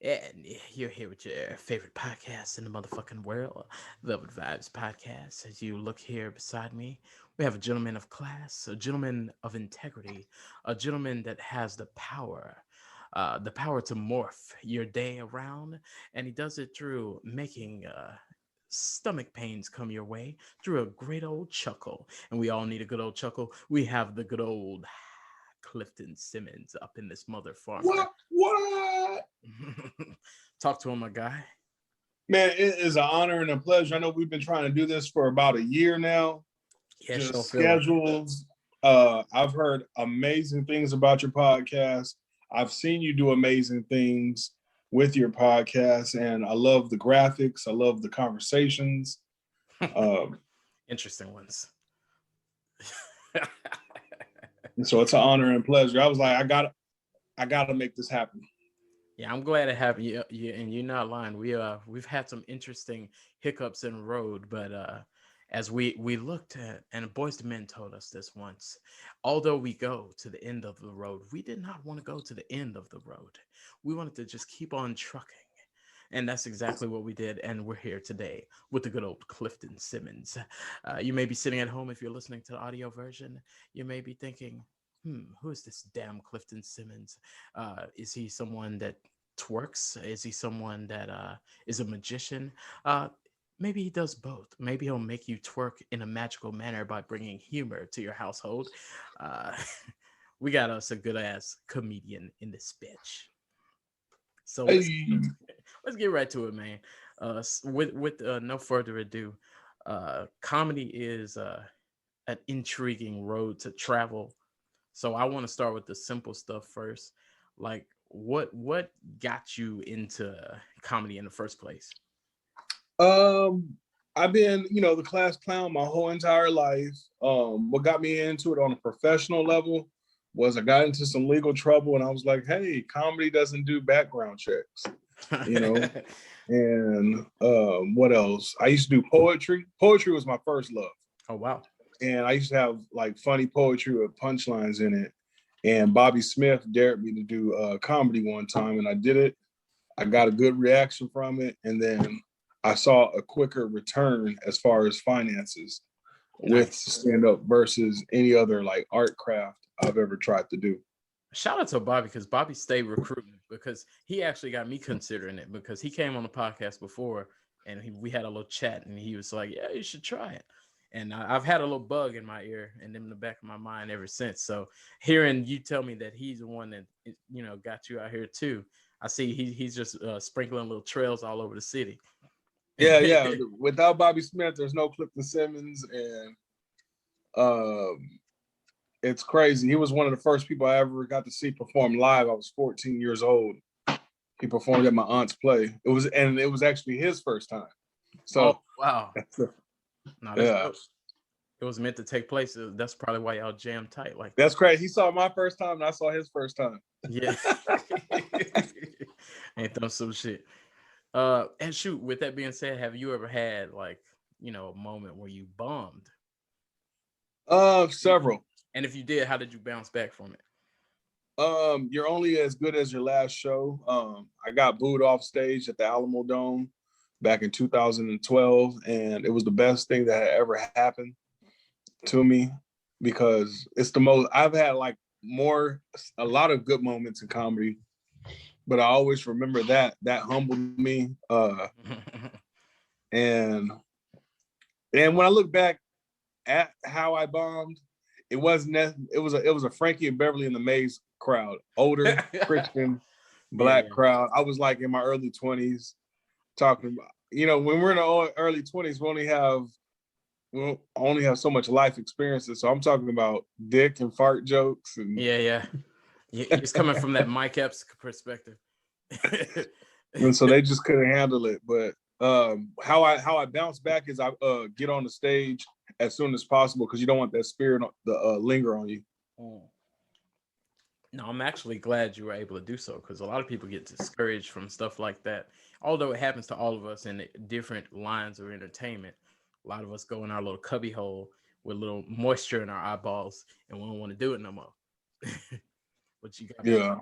And you're here with your favorite podcast in the motherfucking world, the Vibez podcast. As you look here beside me, we have a gentleman of class, a gentleman of integrity, a gentleman that has the power to morph your day around, and he does it through making stomach pains come your way through a great old chuckle. And we all need a good old chuckle. We have the good old Clifton Simmons up in this mother farmer. What? Talk to him, my guy. Man, it is an honor and a pleasure. I know we've been trying to do this for about a year now. Yeah, sure Just feel like it. schedules. I've heard amazing things about your podcast. I've seen you do amazing things with your podcast, and I love the graphics. I love the conversations. Um, Interesting ones. and so it's an honor and pleasure. I was like, I gotta make this happen. Yeah, I'm glad to have you. And you're not lying. We've had some interesting hiccups in the road, but as we looked at, and Boys to Men told us this once, although we go to the end of the road, we did not want to go to the end of the road. We wanted to just keep on trucking. And that's exactly what we did. And we're here today with the good old Clifton Simmons. You may be sitting at home if you're listening to the audio version. You may be thinking, who is this damn Clifton Simmons? Is he someone that twerks? Is he someone that is a magician? Maybe he does both. Maybe he'll make you twerk in a magical manner by bringing humor to your household. Uh, we got us a good ass comedian in this bitch. So Hey, let's get right to it, man. With no further ado, comedy is an intriguing road to travel. So I want to start with the simple stuff first. Like, what got you into comedy in the first place? um, I've been, the class clown my whole entire life. What got me into it on a professional level was I got into some legal trouble, and I was like, "Hey, comedy doesn't do background checks," you know. And what else? I used to do poetry. Poetry was my first love, Oh wow. and I used to have like funny poetry with punchlines in it. And Bobby Smith dared me to do comedy one time, and I did it. I got a good reaction from it, and then I saw a quicker return as far as finances with Nice. stand up versus any other like art craft I've ever tried to do. Shout out to Bobby because Bobby stayed recruiting because he actually got me considering it because he came on the podcast before and we had a little chat and he was like, "Yeah, you should try it." And I've had a little bug in my ear and in the back of my mind ever since. So hearing you tell me that he's the one that got you out here too, I see he's just sprinkling little trails all over the city. Yeah, yeah. Without Bobby Smith, there's no Clifton Simmons, and um, it's crazy. He was one of the first people I ever got to see perform live. I was 14 years old. He performed at my aunt's play. It was actually his first time. Oh So wow, no, that's yeah, dope. It was meant to take place. That's probably why y'all jam tight like that's that. crazy. He saw my first time, and I saw his first time. Yeah. Ain't them some shit. And shoot, with that being said, have you ever had like, a moment where you bombed? Several. And if you did, how did you bounce back from it? You're only as good as your last show. I got booed off stage at the Alamo Dome back in 2012, and it was the best thing that had ever happened to me because it's the most I've had like a lot of good moments in comedy, but I always remember that humbled me. And when I look back at how I bombed, it wasn't that it was a Frankie and Beverly and the Maze crowd, older Christian Yeah, black yeah. crowd. I was like in my early 20s talking about, when we're in our early 20s, we only have so much life experiences. So I'm talking about dick and fart jokes and Yeah, yeah. He's coming from that Mike Epps perspective. and so they just couldn't handle it. But how I bounce back is I get on the stage as soon as possible because you don't want that spirit to linger on you. Mm. No, I'm actually glad you were able to do so because a lot of people get discouraged from stuff like that. Although it happens to all of us in different lines of entertainment, a lot of us go in our little cubby hole with a little moisture in our eyeballs and we don't want to do it no more. But you got me. Yeah.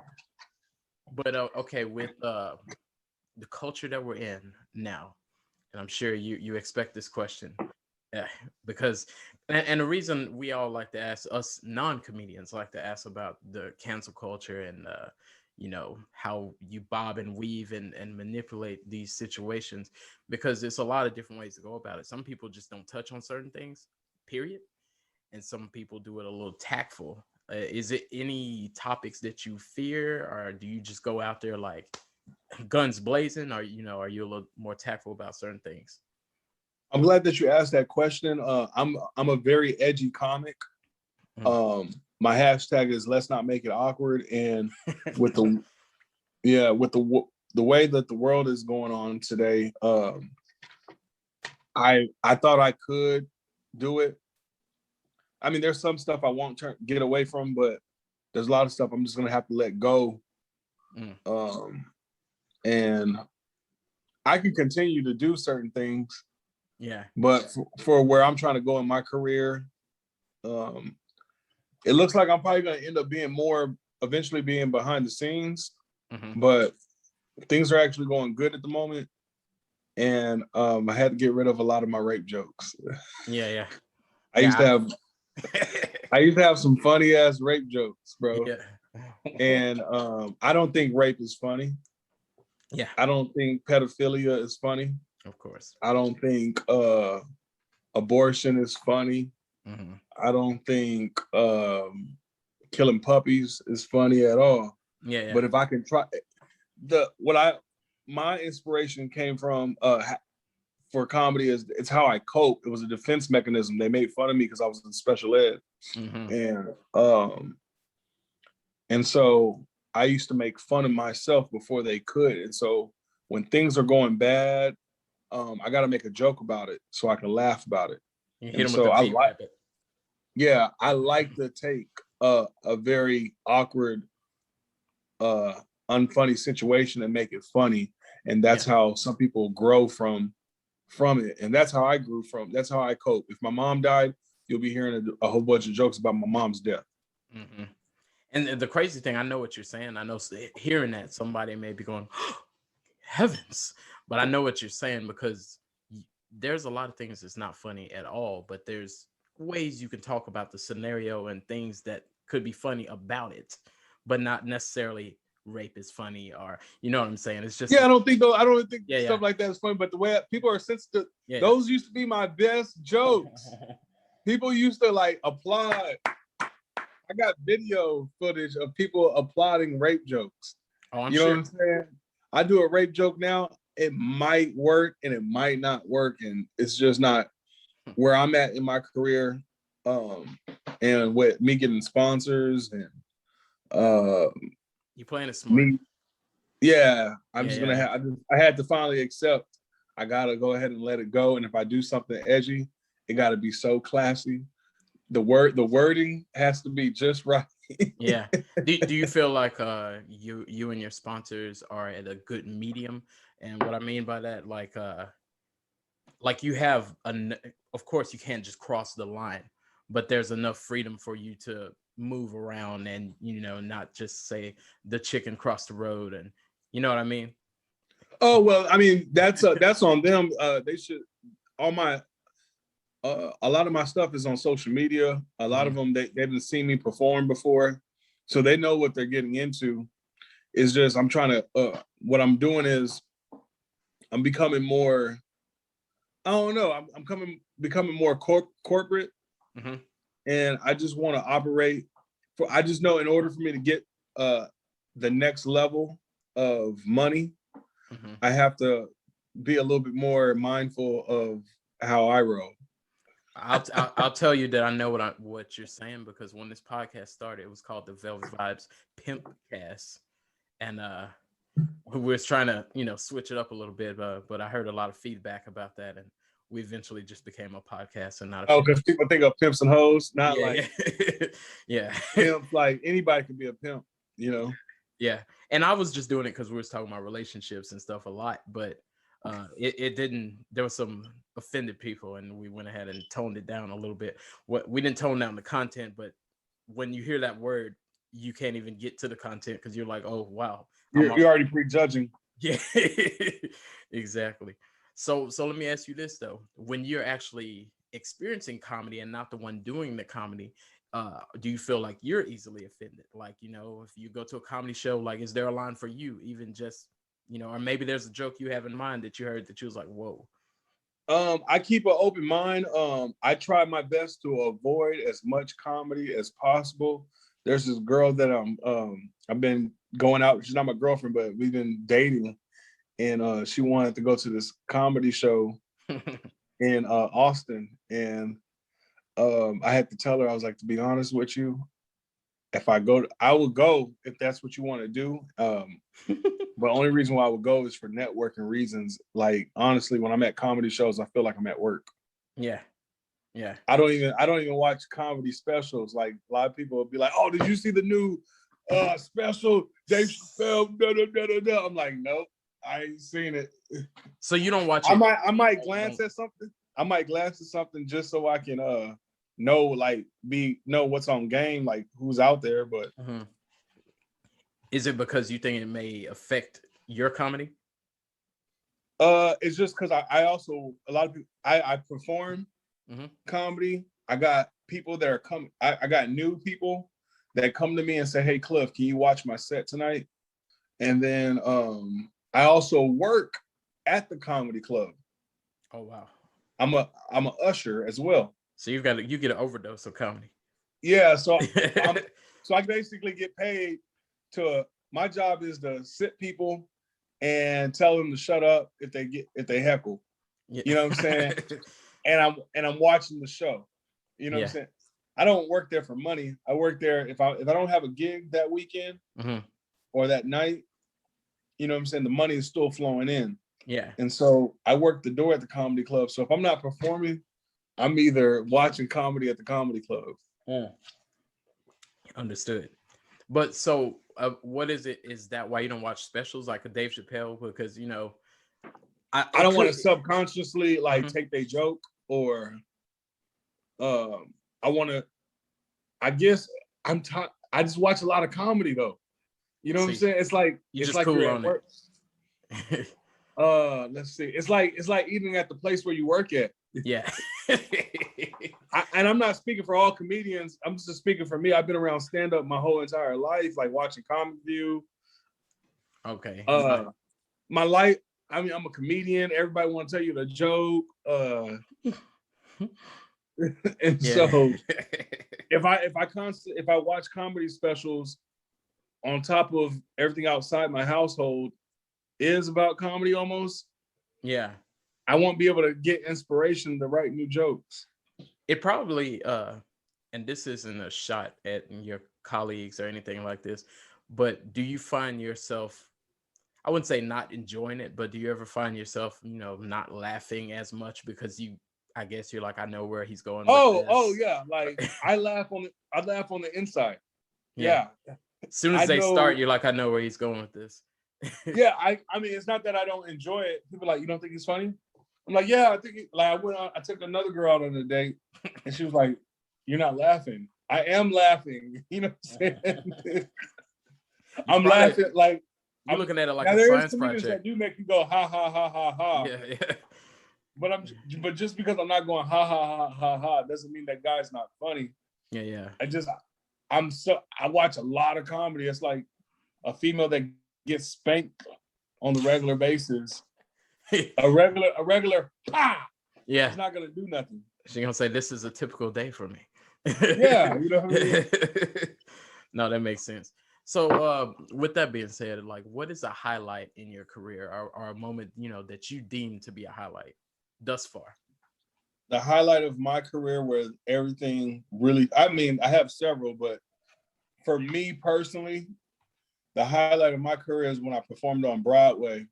But okay, with the culture that we're in now, and I'm sure you expect this question, yeah, because and the reason we all like to ask, us non-comedians like to ask about the cancel culture and how you bob and weave and manipulate these situations, because it's a lot of different ways to go about it. Some people just don't touch on certain things, period, and some people do it a little tactful. Is it any topics that you fear, or do you just go out there like guns blazing, or are you a little more tactful about certain things? I'm glad that you asked that question. I'm a very edgy comic. Mm. My hashtag is let's not make it awkward. And with the with the way that the world is going on today, I thought I could do it. I mean, there's some stuff I won't get away from, but there's a lot of stuff I'm just gonna have to let go. And I can continue to do certain things. Yeah. But for where I'm trying to go in my career, it looks like I'm probably going to end up eventually being behind the scenes. But things are actually going good at the moment. And I had to get rid of a lot of my rape jokes. Yeah. I used to have some funny ass rape jokes, bro. Yeah. And I don't think rape is funny. Yeah. I don't think pedophilia is funny. Of course. I don't think abortion is funny. I don't think killing puppies is funny at all. Yeah. But if I can try, my inspiration came from for comedy is it's how I cope. It was a defense mechanism. They made fun of me because I was in special ed, and so I used to make fun of myself before they could. And so when things are going bad, I got to make a joke about it so I can laugh about it. You hit them with the feet rabbit. Yeah, I like to take a very awkward, unfunny situation and make it funny, and that's how some people grow from it, and that's how I grew from. That's how I cope. If my mom died, you'll be hearing a whole bunch of jokes about my mom's death. And the crazy thing, I know what you're saying. I know hearing that somebody may be going, oh, heavens, but I know what you're saying, because there's a lot of things that's not funny at all, but there's ways you can talk about the scenario and things that could be funny about it, but not necessarily rape is funny, or you know what I'm saying. It's just I don't think stuff like that is funny, but the way people are sensitive, those used to be my best jokes. People used to like applaud. I got video footage of people applauding rape jokes. Oh, I'm you sure. know what I'm saying? I do a rape joke now, it might work and it might not work, and it's just not where I'm at in my career. And with me getting sponsors and you playing it smart. I'm just gonna have. I had to finally accept. I gotta go ahead and let it go. And if I do something edgy, it got to be so classy. The wording has to be just right. Yeah. Do you feel like you and your sponsors are at a good medium? And what I mean by that, like you have of course you can't just cross the line, but there's enough freedom for you to move around and not just say the chicken crossed the road, and you know what I mean? Oh well, I mean that's on them. They should. All my a lot of my stuff is on social media. A lot of them they've seen me perform before, so they know what they're getting into. It's just I'm trying to. What I'm doing is I'm becoming more. I don't know. I'm becoming more corporate, and I just want to operate. I just know in order for me to get the next level of money, I have to be a little bit more mindful of how I roll. I'll tell you that I know what you're saying, because when this podcast started, it was called the Vibez Pimp Cast, and we were trying to switch it up a little bit, but I heard a lot of feedback about that, and we eventually just became a podcast and not a because people think of pimps and hoes, not yeah. Pimps, like anybody can be a pimp, Yeah, and I was just doing it because we was talking about relationships and stuff a lot, but it didn't. There was some offended people, and we went ahead and toned it down a little bit. We didn't tone down the content, but when you hear that word, you can't even get to the content because you're like, oh wow, you're already prejudging. Yeah, exactly. So let me ask you this though: when you're actually experiencing comedy and not the one doing the comedy, do you feel like you're easily offended? Like, if you go to a comedy show, like, is there a line for you, even just, or maybe there's a joke you have in mind that you heard that you was like, whoa. I keep an open mind. I try my best to avoid as much comedy as possible. There's this girl that I've been going out. She's not my girlfriend, but we've been dating, and she wanted to go to this comedy show in Austin, and I had to tell her, I was like, to be honest with you, if I go, I would go if that's what you want to do. But only reason why I would go is for networking reasons. Like, honestly, when I'm at comedy shows, I feel like I'm at work. Yeah. Yeah. I don't even watch comedy specials. Like, a lot of people will be like, "Oh, did you see the new special Dave Chappelle?" Da, da, da, da, da. I'm like, nope, I ain't seen it. So you don't watch it? I might glance at something. I might glance at something just so I can know what's on game, like who's out there. But is it because you think it may affect your comedy? It's just because I also, a lot of people, I perform comedy. I got people that are coming. I got new people that come to me and say, "Hey, Cliff, can you watch my set tonight?" And then I also work at the comedy club. Oh wow! I'm a usher as well. So you get an overdose of comedy. Yeah, so I basically get paid to. My job is to sit people and tell them to shut up if they heckle. Yeah. You know what I'm saying? And I'm watching the show. You know what I'm saying? I don't work there for money. I work there if I don't have a gig that weekend or that night. You know what I'm saying? The money is still flowing in. Yeah. And so I work the door at the comedy club. So if I'm not performing, I'm either watching comedy at the comedy club. Understood. But so what is it? Is that why you don't watch specials like a Dave Chappelle? Because I don't want to subconsciously take their joke, or I want to. I guess I just watch a lot of comedy though. You know what I'm saying? It's like cool you're at work. Let's see. It's like eating at the place where you work at. Yeah. And I'm not speaking for all comedians. I'm just speaking for me. I've been around stand up my whole entire life, like watching Comic View. Okay. My life. I mean, I'm a comedian. Everybody want to tell you the joke. And so if I watch comedy specials on top of everything outside my household is about comedy almost. Yeah. I won't be able to get inspiration to write new jokes. It probably and this isn't a shot at your colleagues or anything like this, but do you find yourself, I wouldn't say not enjoying it, but do you ever find yourself, not laughing as much because I guess you're like, I know where he's going with this. Oh yeah. Like I laugh on the inside. Yeah. As soon as they start, you're like, I know where he's going with this. Yeah, I mean, it's not that I don't enjoy it. People are like, you don't think it's funny? I'm like, yeah, I think I took another girl out on a date, and she was like, you're not laughing. I am laughing. You know what I'm saying? I'm laughing like you're looking at it like a science project. That do make you go ha ha ha ha ha. Yeah. But just because I'm not going ha ha ha ha ha doesn't mean that guy's not funny. Yeah. I watch a lot of comedy. It's like a female that gets spanked on the regular basis. a regular pa. Yeah. It's not gonna do nothing. She's gonna say this is a typical day for me. Yeah, you know what I mean? No, that makes sense. So with that being said, like, what is a highlight in your career or a moment, that you deem to be a highlight thus far? The highlight of my career where everything really, I mean, I have several, but for me personally, the highlight of my career is when I performed on Broadway,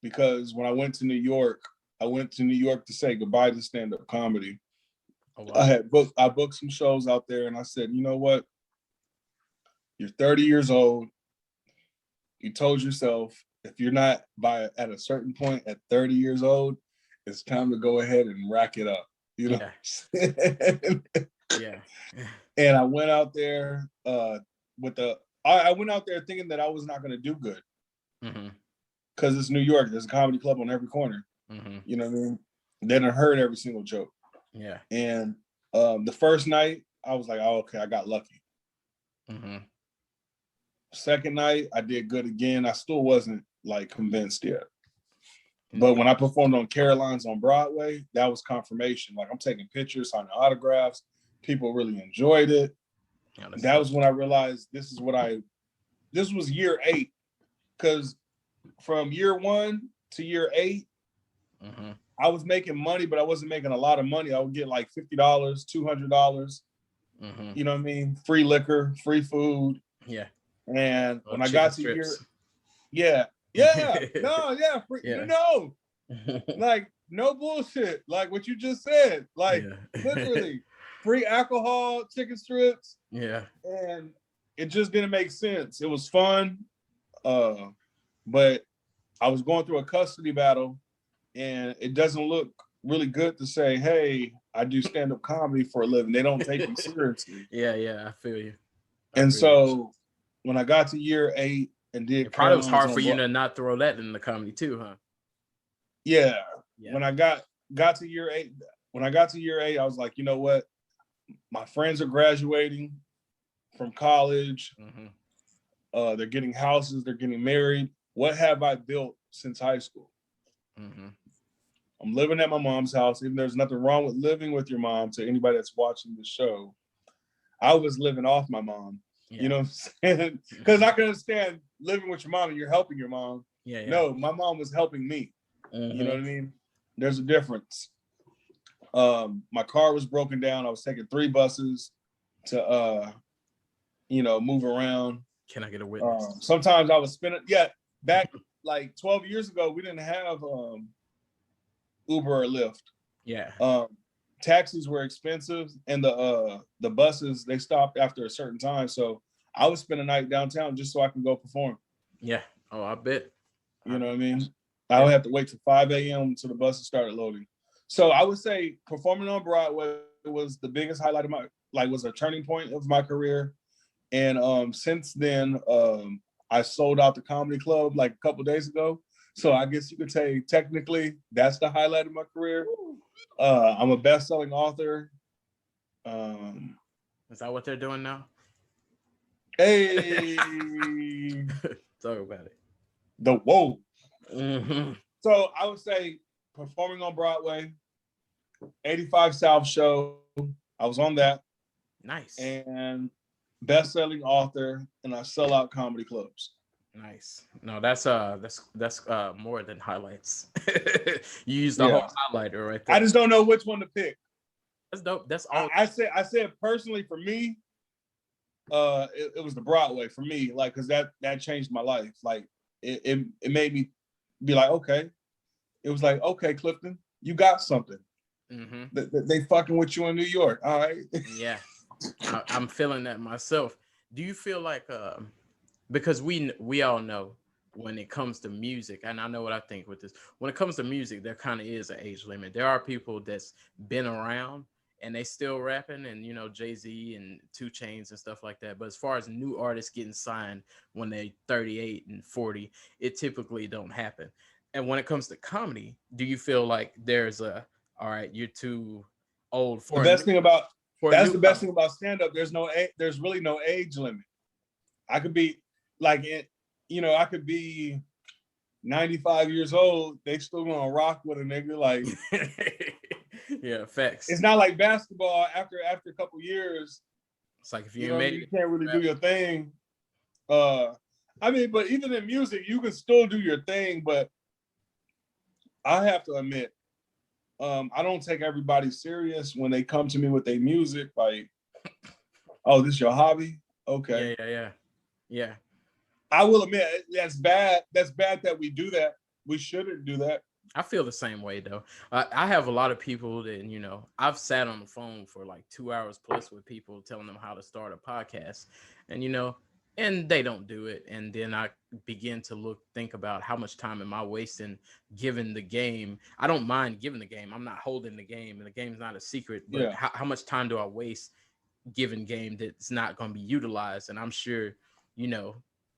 because when I went to New York to say goodbye to stand-up comedy. Oh, wow. I booked some shows out there, and I said, you know what? You're 30 years old. You told yourself if you're not at a certain point at 30 years old, it's time to go ahead and rack it up. You know? Yeah. And I went out there I went out there thinking that I was not going to do good. because it's New York. There's a comedy club on every corner. Mm-hmm. You know what I mean? They done heard every single joke. Yeah. And the first night, I was like, oh, okay, I got lucky. Mm-hmm. Second night, I did good again. I still wasn't like convinced yet. Mm-hmm. But when I performed on Caroline's on Broadway, that was confirmation. Like I'm taking pictures, signing autographs. People really enjoyed it. Yeah, that was when I realized this was year 8. Because from year 1 to year 8, mm-hmm. I was making money, but I wasn't making a lot of money. I would get like $50, $200. Mm-hmm. You know what I mean? Free liquor, free food. Yeah. And when I got to no, like no bullshit. Like what you just said. Like literally free alcohol, chicken strips. Yeah. And it just didn't make sense. It was fun. But I was going through a custody battle, and it doesn't look really good to say, hey, I do stand-up comedy for a living. They don't take me seriously. Yeah, I feel you. When I got to year 8 and did, it probably was hard for you to not throw that in the comedy too, huh? Yeah. When I got to year 8, I was like, you know what? My friends are graduating from college. Mm-hmm. They're getting houses. They're getting married. What have I built since high school? Mm-hmm. I'm living at my mom's house. Even there's nothing wrong with living with your mom. To anybody that's watching the show, I was living off my mom. Yeah. You know what I'm saying? Because I can understand living with your mom and you're helping your mom. Yeah. No, my mom was helping me. Mm-hmm. You know what I mean? There's a difference. My car was broken down. I was taking 3 buses to, move around. Can I get a witness? Sometimes I was spending. Yeah, back like 12 years ago, we didn't have Uber or Lyft. Yeah. Taxis were expensive, and the buses, they stopped after a certain time. So I would spend a night downtown just so I can go perform. Yeah. Oh, I bet. You know what I mean? I would have to wait till 5 a.m. until the buses started loading. So I would say performing on Broadway was the biggest highlight of was a turning point of my career. And since then, I sold out the comedy club like a couple days ago. So I guess you could say technically that's the highlight of my career. I'm a best-selling author. Is that what they're doing now? Hey, talk about it. Whoa. Mm-hmm. So I would say performing on Broadway, 85 South show. I was on that. Nice. And best-selling author, and I sell out comedy clubs. Nice. No, that's more than highlights. You used the whole highlighter right there. I just don't know which one to pick. That's dope. That's all. I said personally for me, it was the Broadway for me, like, because that changed my life. Like it made me be like, okay. It was like, okay, Clifton, you got something. Mm-hmm. They fucking with you in New York. All right. Yeah. I'm feeling that myself. Do you feel like because we all know when it comes to music, and I know what I think with this, when it comes to music, there kind of is an age limit. There are people that's been around and they still rapping, and Jay-Z and 2 Chainz and stuff like that. But as far as new artists getting signed when they're 38 and 40, it typically don't happen. And when it comes to comedy, do you feel like there's all right, you're too old for the best thing about stand-up? There's really no age limit. I could be like, I could be 95 years old. They still gonna rock with a nigga. Like, yeah, facts. It's not like basketball. After a couple years, it's like if you made it, you can't really do your thing. I mean, but even in music, you can still do your thing. But I have to admit, I don't take everybody serious when they come to me with their music. Like, oh, this is your hobby? Okay. Yeah. I will admit that's bad. That's bad that we do that. We shouldn't do that. I feel the same way though. I have a lot of people that, I've sat on the phone for like 2 hours plus with people telling them how to start a podcast, and and they don't do it. And then I begin to think about how much time am I wasting giving the game. I don't mind giving the game. I'm not holding the game, and the game's not a secret, but how much time do I waste giving game that's not going to be utilized? And I'm sure,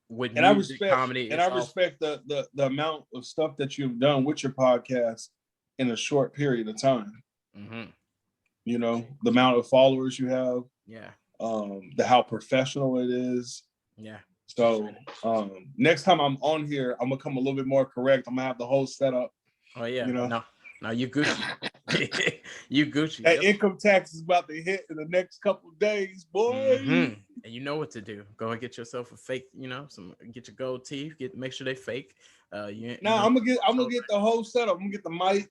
with And I music, respect comedy, and it's I all. respect the amount of stuff that you've done with your podcast in a short period of time. Mm-hmm. You know, the amount of followers you have, Yeah. the how professional it is. Yeah. So next time I'm on here, I'm gonna come a little bit more correct. I'm gonna have the whole setup. Oh yeah. You know, No, you Gucci. You Gucci. that Yep. income tax is about to hit in the next couple of days, boy. Mm-hmm. And you know what to do. Go and get yourself a fake, get your gold teeth, make sure they fake. Now I'm gonna get the whole setup. I'm gonna get the mic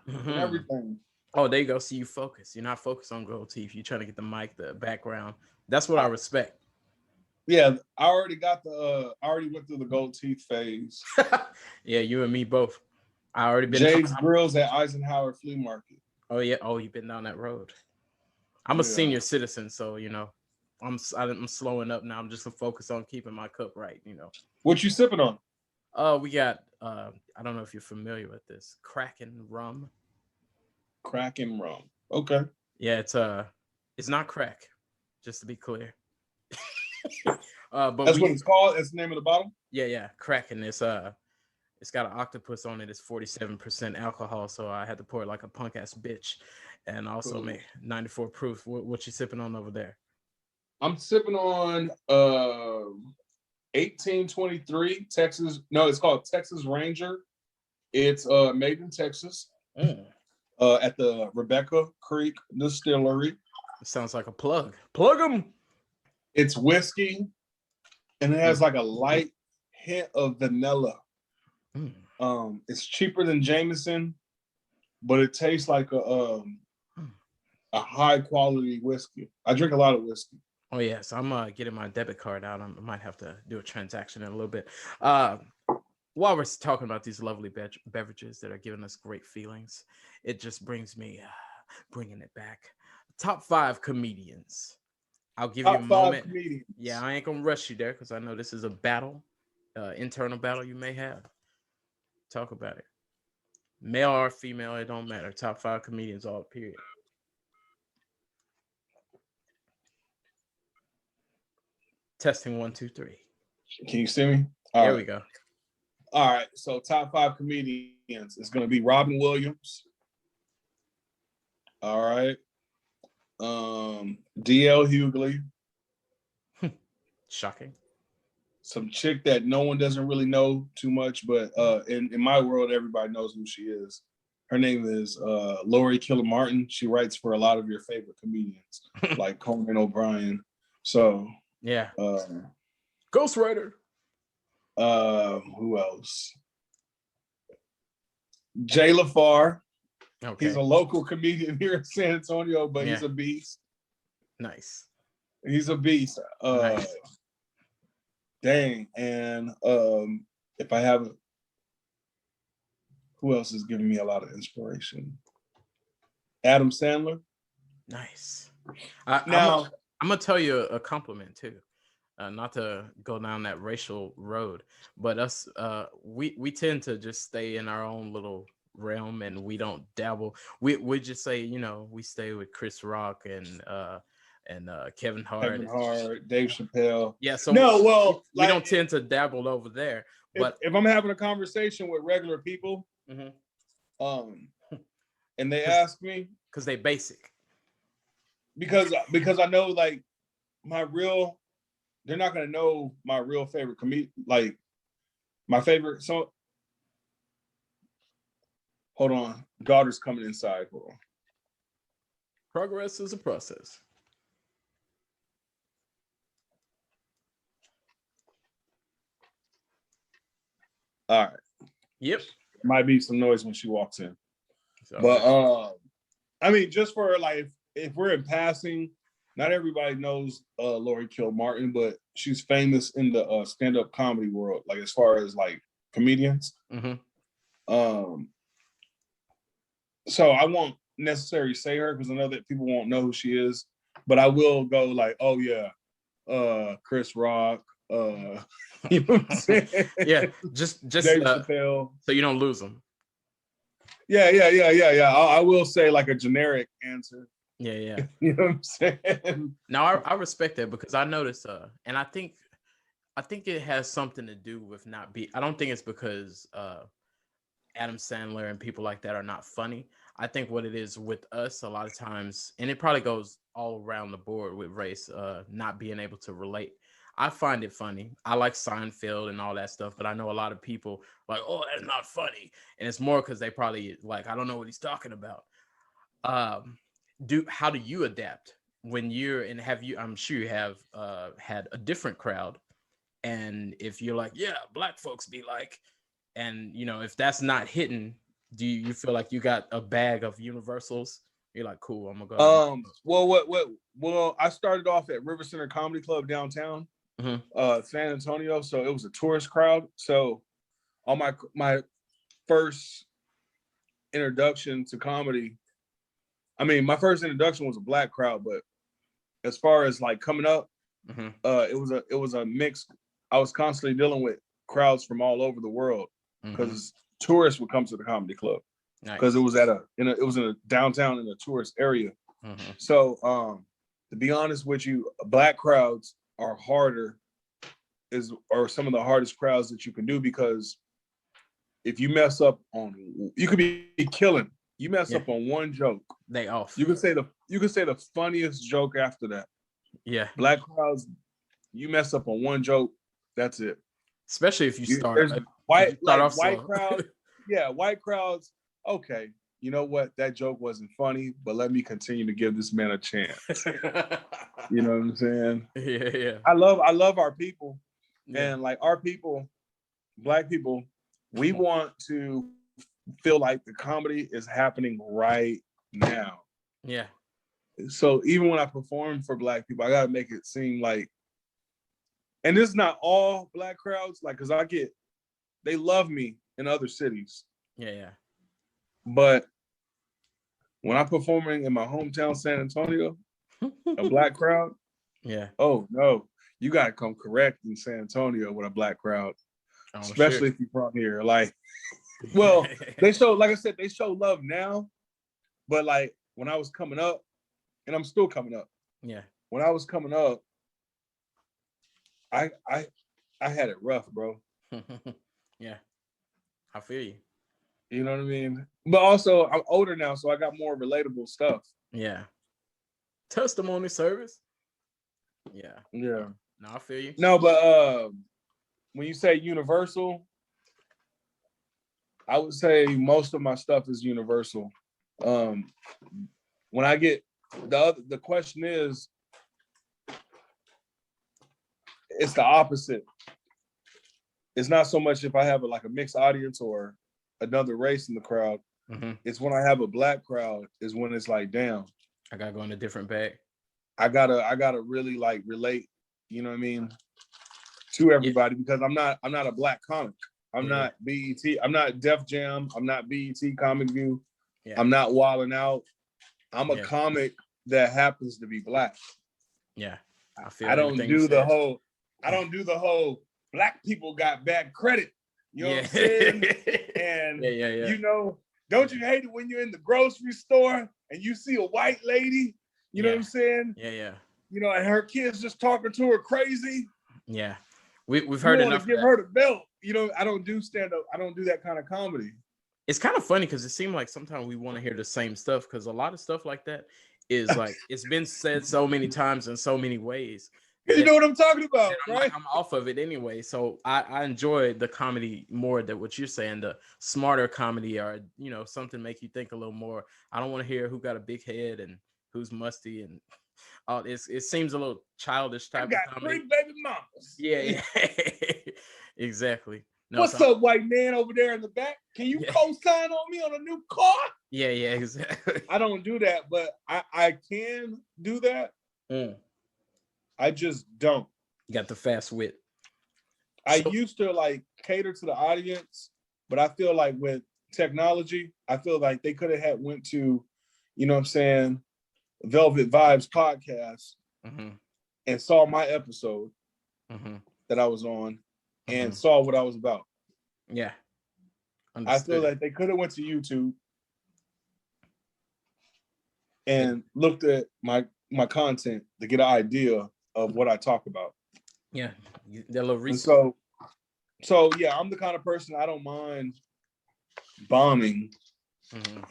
and Mm-hmm. everything. Oh, there you go. See, you focus. You're not focused on gold teeth. You're trying to get the mic, the background. That's what I respect. Yeah, I already went through the gold teeth phase. Yeah, you and me both. I already been. Jay's Grills at Eisenhower Flea Market. Oh yeah. Oh, you've been down that road. I'm a senior citizen, so I'm slowing up now. I'm just focused on keeping my cup right. What you sipping on? We got. I don't know if you're familiar with this Kraken rum. Kraken rum. Okay. Yeah, it's not crack, just to be clear. But that's what it's called. That's the name of the bottle. Yeah, Kraken. It's got an octopus on it. It's 47% alcohol, so I had to pour it like a punk ass bitch, and also make 94 proof. What you sipping on over there? I'm sipping on 1823 Texas. No, it's called Texas Ranger. It's made in Texas. At the Rebecca Creek Distillery. It sounds like a plug. Plug them. It's whiskey, and it has like a light hint of vanilla. It's cheaper than Jameson, but it tastes like a high quality whiskey. I drink a lot of whiskey. Oh yes, I'm getting my debit card out. I might have to do a transaction in a little bit. While we're talking about these lovely beverages that are giving us great feelings, it just brings me bringing it back. Top 5 comedians. I'll give you a moment. Comedians. Yeah, I ain't gonna rush you there because I know this is a battle, internal battle you may have. Talk about it. Male or female, it don't matter. Top 5 comedians, all period. Testing 1, 2, 3. Can you see me? There we go. All right. So top 5 comedians is going to be Robin Williams. All right. D.L. Hughley. Shocking. Some chick that no one doesn't really know too much, but in my world, everybody knows who she is. Her name is Lori Kilmartin. She writes for a lot of your favorite comedians, like Conan O'Brien. So yeah. Ghostwriter. Who else? Jay LaFar. Okay. He's a local comedian here in San Antonio, but he's a beast. Nice. He's a beast. Nice. Dang. And if I have, who else is giving me a lot of inspiration? Adam Sandler. Nice. Now I'm gonna tell you a compliment too. Not to go down that racial road, but us, we tend to just stay in our own little realm, and we don't dabble. We just say, we stay with Chris Rock and Kevin Hart, Dave Chappelle. Yeah, so we don't tend to dabble over there. But if I'm having a conversation with regular people, and they ask me, because they basic, because I know like they're not gonna know my real favorite comedian, like my favorite. So hold on, daughter's coming inside. Hold on. Progress is a process. All right. Yep. Might be some noise when she walks in. But I mean, just for like, if we're in passing, not everybody knows Lori Kilmartin, but she's famous in the stand-up comedy world, like as far as like comedians. So I won't necessarily say her because I know that people won't know who she is, but I will go like, oh yeah, Chris Rock, you know what I'm saying? Yeah, just Dave Chappelle, so you don't lose them. Yeah. I will say like a generic answer. Yeah. You know what I'm saying? Now I respect that because I noticed, and I think I think it has something to do with not be. I don't think it's because Adam Sandler and people like that are not funny. I think what it is with us a lot of times, and it probably goes all around the board with race, not being able to relate. I find it funny. I like Seinfeld and all that stuff, but I know a lot of people like, oh, that's not funny, and it's more because they probably like, I don't know what he's talking about. Um, how do you adapt when you're and have you? I'm sure you have had a different crowd, and if you're like, yeah, black folks be like, and if that's not hitting, do you feel like you got a bag of universals? You're like, cool, I'm gonna go ahead. Well, I started off at River Center Comedy Club downtown, San Antonio. So it was a tourist crowd. So on my first introduction to comedy, I mean, my first introduction was a black crowd, but as far as like coming up, it was a mix. I was constantly dealing with crowds from all over the world because tourists would come to the comedy club because it was it was in a downtown in a tourist area. So to be honest with you, black crowds are some of the hardest crowds that you can do, because if you mess up on, you could be killing. You mess up on one joke, they off. You can say the funniest joke after that. Yeah, black crowds, you mess up on one joke, that's it. Especially if you start white crowd. Yeah, white crowds. Okay, you know what? That joke wasn't funny, but let me continue to give this man a chance. You know what I'm saying? Yeah. I love our people, and like our people, black people, we want to feel like the comedy is happening right now. Yeah. So even when I perform for black people, I gotta make it seem like, and this is not all black crowds, like, because they love me in other cities. Yeah. But when I'm performing in my hometown, San Antonio, a black crowd, oh no, you gotta come correct in San Antonio with a black crowd, especially if you're from here. Like, well, they show, like I said, they show love now, but like when I was coming up, and I'm still coming up. Yeah. When I was coming up, I had it rough, bro. Yeah. I feel you. You know what I mean? But also, I'm older now, so I got more relatable stuff. Yeah. Testimony service. Yeah. Yeah. No, I feel you. No, but when you say universal, I would say most of my stuff is universal. When I get the question is, it's the opposite. It's not so much if I have a mixed audience or another race in the crowd. It's when I have a black crowd is when it's like, damn, I gotta go in a different bag. I gotta really like relate, you know what I mean, to everybody, because I'm not a black comic. I'm not BET. I'm not Def Jam. I'm not BET Comic View. I'm not Wildin' Out. I'm a comic that happens to be black. Yeah, I don't do the whole black people got bad credit. You know what I'm saying? And you know, don't you hate it when you're in the grocery store and you see a white lady? You know what I'm saying? Yeah. You know, and her kids just talking to her crazy. Yeah, we've heard enough. To give her the belt. You know, I don't do stand up. I don't do that kind of comedy. It's kind of funny because it seems like sometimes we want to hear the same stuff, because a lot of stuff like that is like it's been said so many times in so many ways. You know what I'm talking about, right? I'm off of it anyway, so I enjoy the comedy more than what you're saying, the smarter comedy, or something make you think a little more. I don't want to hear who got a big head and who's musty and it seems a little childish type of comedy. 3 baby mamas. Yeah. Exactly. No, what's up, white man over there in the back? Can you co-sign on me on a new car? Yeah, exactly. I don't do that, but I can do that. I just don't. You got the fast wit. I used to cater to the audience, but I feel like with technology, I feel like they could have went to, you know what I'm saying, Velvet Vibez podcast and saw my episode that I was on and saw what I was about. Yeah. Understood. I feel like they could have went to YouTube and looked at my content to get an idea of what I talk about. Yeah, that little And research. so yeah, I'm the kind of person I don't mind bombing. Mm-hmm.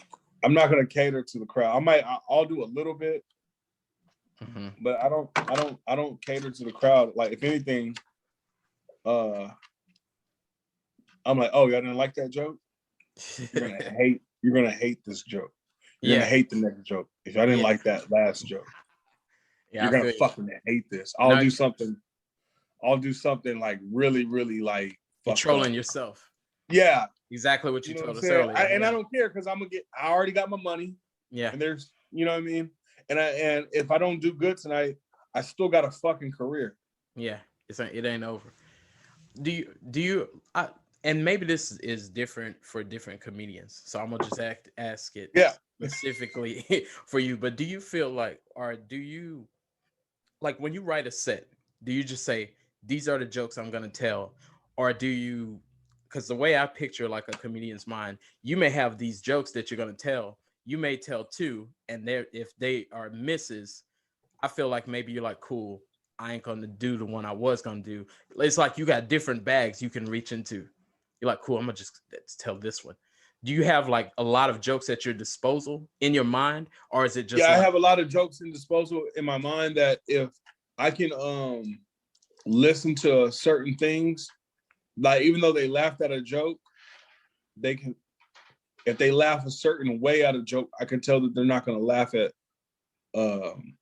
I'm not gonna cater to the crowd. I'll do a little bit, Mm-hmm. but I don't cater to the crowd. Like if anything, uh, I'm like, oh, y'all didn't like that joke? You're gonna hate this joke. You're gonna Yeah, hate the next joke. If I didn't yeah, like that last joke, yeah. you're I gonna feel you. fucking hate this. I'll Now do something. I'll do something like really, really like you're fucked up. trolling yourself. Yeah, Exactly what you you know what I'm told us saying. earlier. And I Yeah, don't care because I already got my money, yeah, and there's, you know what I mean. And if I don't do good tonight, I still got a fucking career. yeah. It ain't over. Do you and maybe this is different for different comedians, so I'm gonna just ask it Yeah, specifically for you. But do you feel like, or do you, like, when you write a set, do you just say these are the jokes I'm gonna tell, or do you? Because the way I picture like a comedian's mind, you may have these jokes that you're gonna tell. You may tell two, and there, if they are misses, I feel like maybe you're like, cool, I ain't gonna do the one I was gonna do. It's like you got different bags you can reach into. You're like, cool, I'm gonna just tell this one. Do you have like a lot of jokes at your disposal in your mind, or is it yeah. just I like, have a lot of jokes in disposal in my mind that if I can listen to certain things, like even though they laughed at a joke, they can, if they laugh a certain way at a joke, I can tell that they're not going to laugh at um,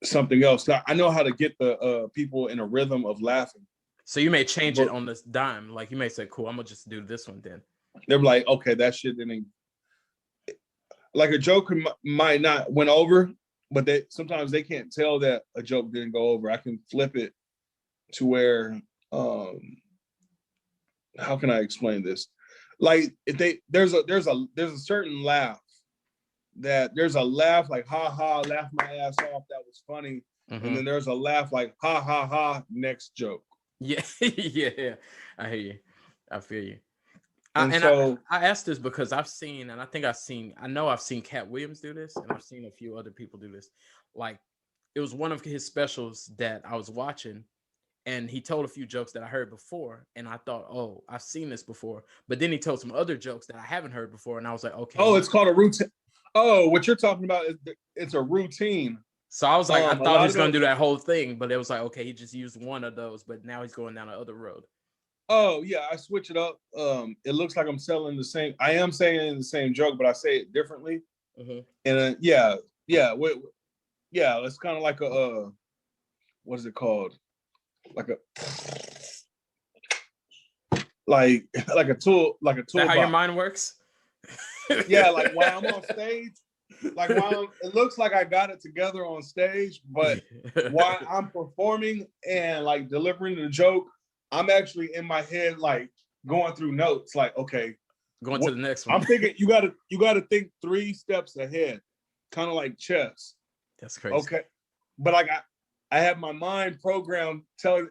something else. I know how to get the people in a rhythm of laughing. so you may change it But on this dime? Like you may say, cool, I'm gonna just do this one then. they're like, okay, that shit didn't, like a joke might not went over, but they sometimes they can't tell that a joke didn't go over. I can flip it to where um how can I explain this? Like if they there's a certain laugh that there's a laugh like ha ha, laugh my ass off, that was funny, and Mm-hmm. then there's a laugh like ha ha ha, next joke. Yeah, yeah, yeah. I hear you. I feel you. I, And and I, so I asked this because I've seen, and I think I know I've seen Cat Williams do this, and I've seen a few other people do this. Like, it was one of his specials that I was watching, and he told a few jokes that I heard before, and I thought, oh, I've seen this before. But then he told some other jokes that I haven't heard before, and I was like, okay. oh, it's called a routine. Oh, what you're talking about is it's a routine. So I was like, I A thought he lot was of gonna those. do that whole thing, but it was like, okay, he just used one of those, but now he's going down the other road. Oh yeah, I switch it up. It looks like I'm selling the same. I am saying the same joke, but I say it differently. Mm-hmm. And yeah, yeah, yeah. It's kind of like a what is it called? Like a like like a tool, like a Is that how your toolbox. mind works? Yeah, like while I'm on stage, like it looks like I got it together on stage, but while I'm performing and like delivering the joke, I'm actually in my head like going through notes. Like, okay, Going to what the next one. I'm thinking, you gotta think 3 steps ahead, kind of like chess. That's crazy. Okay, but like I have my mind programmed.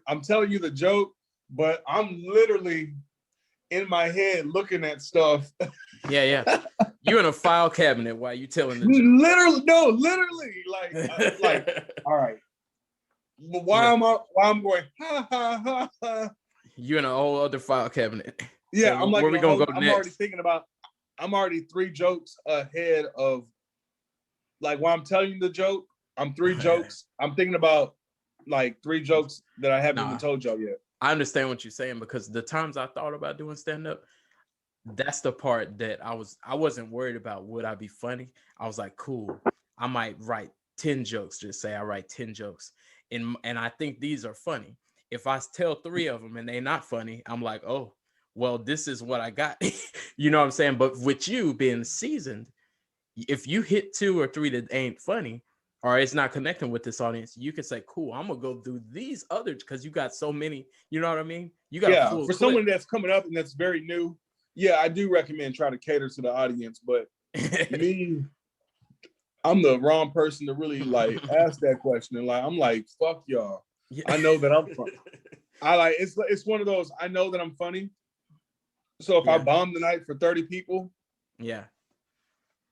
I'm telling you the joke, but I'm literally in my head looking at stuff. Yeah, yeah. You in a file cabinet while you telling the joke. Literally, no, literally, like, all right. But You know, why I'm going ha ha ha ha? you in a whole other file cabinet. Yeah, Say, I'm like where in we a gonna whole. go I'm already next? thinking about. I'm already 3 jokes ahead of, like, while I'm telling you the joke. I'm 3 jokes. I'm thinking about like 3 jokes that I haven't even Nah, told y'all yet. I understand what you're saying, because the times I thought about doing stand up, that's the part that I wasn't worried about would I be funny. I was like, cool, I might write 10 jokes. Just say I write 10 jokes, and I think these are funny. If I tell 3 of them and they're not funny, I'm like, oh, well, this is what I got. You know what I'm saying? But with you being seasoned, if you hit 2 or 3 that ain't funny, or it's not connecting with this audience, you can say, cool, I'm gonna go do these others, because you got so many. You know what I mean? You got a Yeah, full for clip. someone that's coming up and that's very new, yeah, I do recommend try to cater to the audience. But me, I'm the wrong person to really like ask that question. And like, I'm like, fuck y'all. Yeah. I know that I'm funny. I like it's one of those. I know that I'm funny. So if I Yeah. bomb the night for 30 people, Yeah.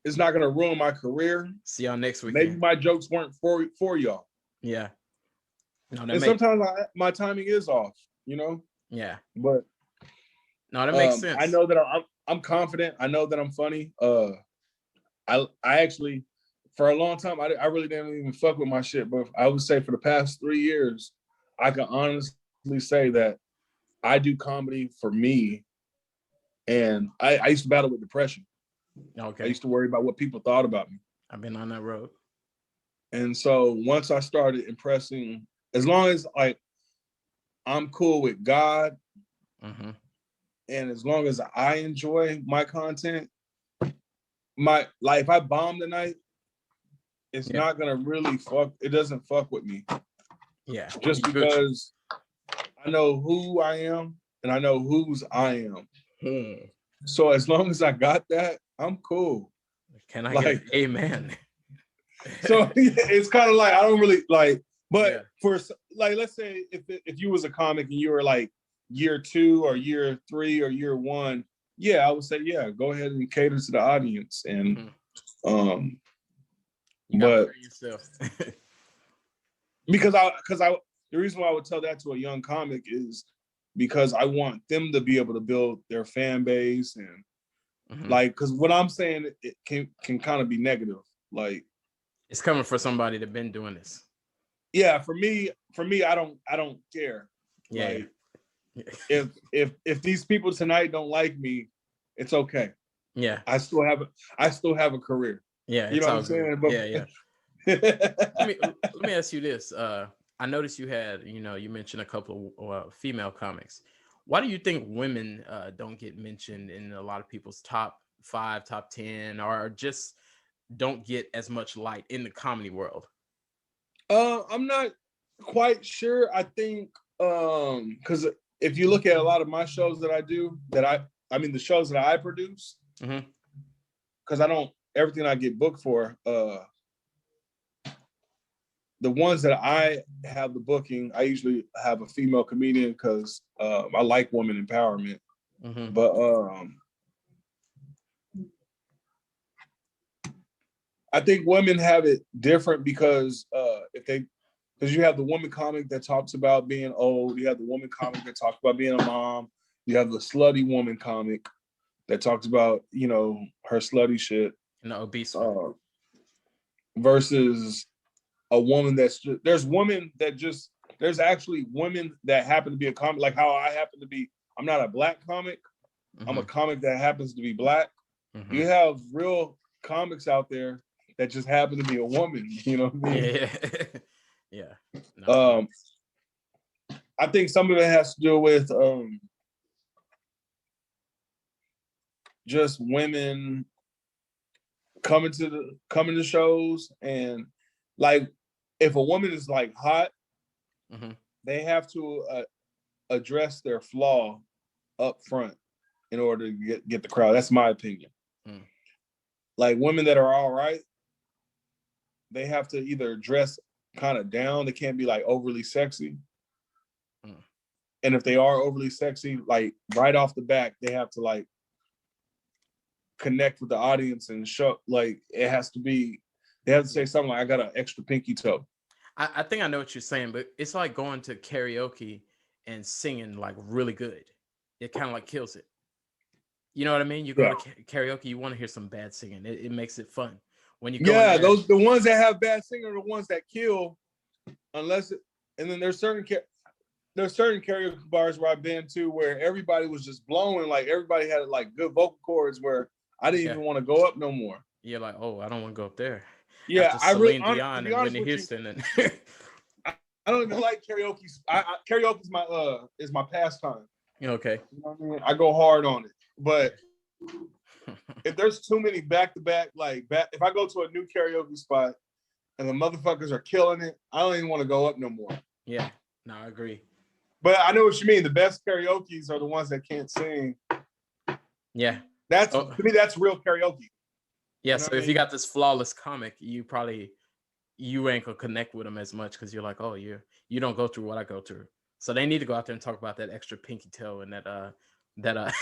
it's not gonna ruin my career. See y'all next Maybe weekend. my jokes weren't for y'all. Yeah. No, that And makes sometimes my timing is off, you know. yeah. But No, that makes I sense. know that I'm confident. I know that I'm funny. I actually for a long time I really didn't even fuck with my shit, but I would say for the past 3 years, I can honestly say that I do comedy for me, and I used to battle with depression. I Okay. used to worry about what people thought about me, I've been on that road. and so once I started impressing, as long as like I'm cool with God, Mm-hmm. and as long as I enjoy my content, my like if I bomb tonight, it's Yeah. not gonna really fuck. It doesn't fuck with me Yeah. just Gucci. because I know who I am and I know whose I am. Hmm. So as long as I got that, I'm cool. Can I get an Like, amen? so it's kind of like I don't really like, but Yeah. for like, let's say if you was a comic and you were like year 2 or year 3 or year 1, yeah, I would say yeah, go ahead and cater to the audience and Mhm. um, You gotta but prepare yourself. because I the reason why I would tell that to a young comic is because I want them to be able to build their fan base and Mhm. like because what I'm saying it can kind of be negative. Like It's coming for somebody that been doing this. yeah, for me I don't care. Yeah, Like yeah. if these people tonight don't like me, it's okay. Yeah, I still have a career. yeah, You it's know what all I'm good. saying? Yeah, yeah. But Let me ask you this. I noticed you had, you mentioned a couple of female comics. Why do you think women don't get mentioned in a lot of people's top 5, top 10, or just don't get as much light in the comedy world? I'm not quite sure. I think because if you look at a lot of my shows that I do, I mean the shows that I produce, Mm-hmm. because I don't everything I get booked for, the ones that I have the booking, I usually have a female comedian because I like women empowerment. Mm-hmm. But I think women have it different because because you have the woman comic that talks about being old, you have the woman comic that talks about being a mom, you have the slutty woman comic that talks about her slutty shit, And the obese one. uh, versus a woman that's just there's actually women that happen to be a comic like how I happen to be. I'm not a black comic. I'm a Mm-hmm. comic that happens to be black. Mm-hmm. You have real comics out there that just happen to be a woman. You know what I mean? Yeah, yeah. No, I feel Um, I think some of it has to do with just women coming to shows and like if a woman is like hot, mm-hmm. they have to address their flaw up front in order to get the crowd. That's my opinion. Mm. Like women that are all right, they have to either dress kind of down. They can't be like overly sexy. Mm. And if they are overly sexy, like right off the back, they have to like connect with the audience and show like it has to be. They have to say something like, "I got an extra pinky toe." I think I know what you're saying, but it's like going to karaoke and singing like really good. It kind of like kills it. You know what I mean? You go Yeah, to karaoke, you want to hear some bad singing. It makes it fun. When you go in yeah. there, Those the ones that have bad singing are the ones that kill. Unless, and then there's certain karaoke bars where I've been to where everybody was just blowing, like everybody had like good vocal cords where I didn't yeah, even want to go up no more. you're like, oh, I don't want to go up there Yeah, after I really, Celine to Dion be and honest Whitney with you, Houston and I don't even like karaoke. Karaoke is my pastime. okay. You know what I mean? I go hard on it, but if there's too many back to back, if I go to a new karaoke spot and the motherfuckers are killing it, I don't even want to go up no more. Yeah, no, I agree. But I know what you mean. The best karaoke's are the ones that can't sing. Yeah. That's So to me, that's real karaoke. yeah, You know so what I if you mean? got this flawless comic, you ain't gonna connect with them as much because you're like, oh, you don't go through what I go through. So they need to go out there and talk about that extra pinky toe and that that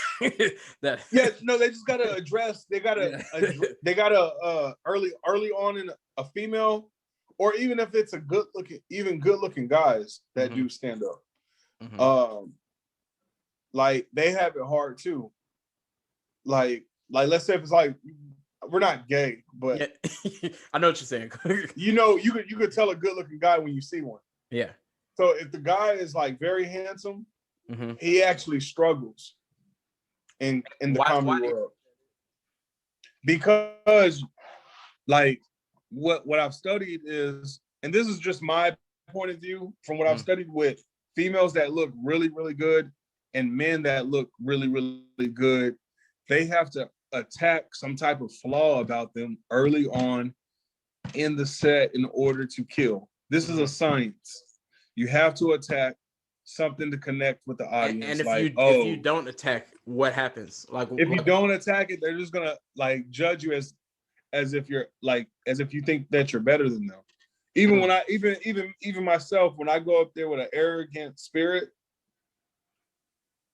Yeah, no, they just gotta address. They gotta yeah. early on in a female or even if it's a good looking guys that do stand up. Like they have it hard too. Like let's say if it's like we're not gay, but yeah. I know what you're saying. you could tell a good looking guy when you see one. Yeah. So if the guy is like very handsome, he actually struggles in the comedy world. Because like what I've studied is, and this is just my point of view from what I've studied with females that look really, really good and men that look really, really good, they have to attack some type of flaw about them early on in the set in order to kill. This is a science. You have to attack something to connect with the audience. And if like, if you don't attack, what happens? Like if you don't attack it, they're just gonna like judge you as if you're like as if you think that you're better than them. Even when I even myself, when I go up there with an arrogant spirit,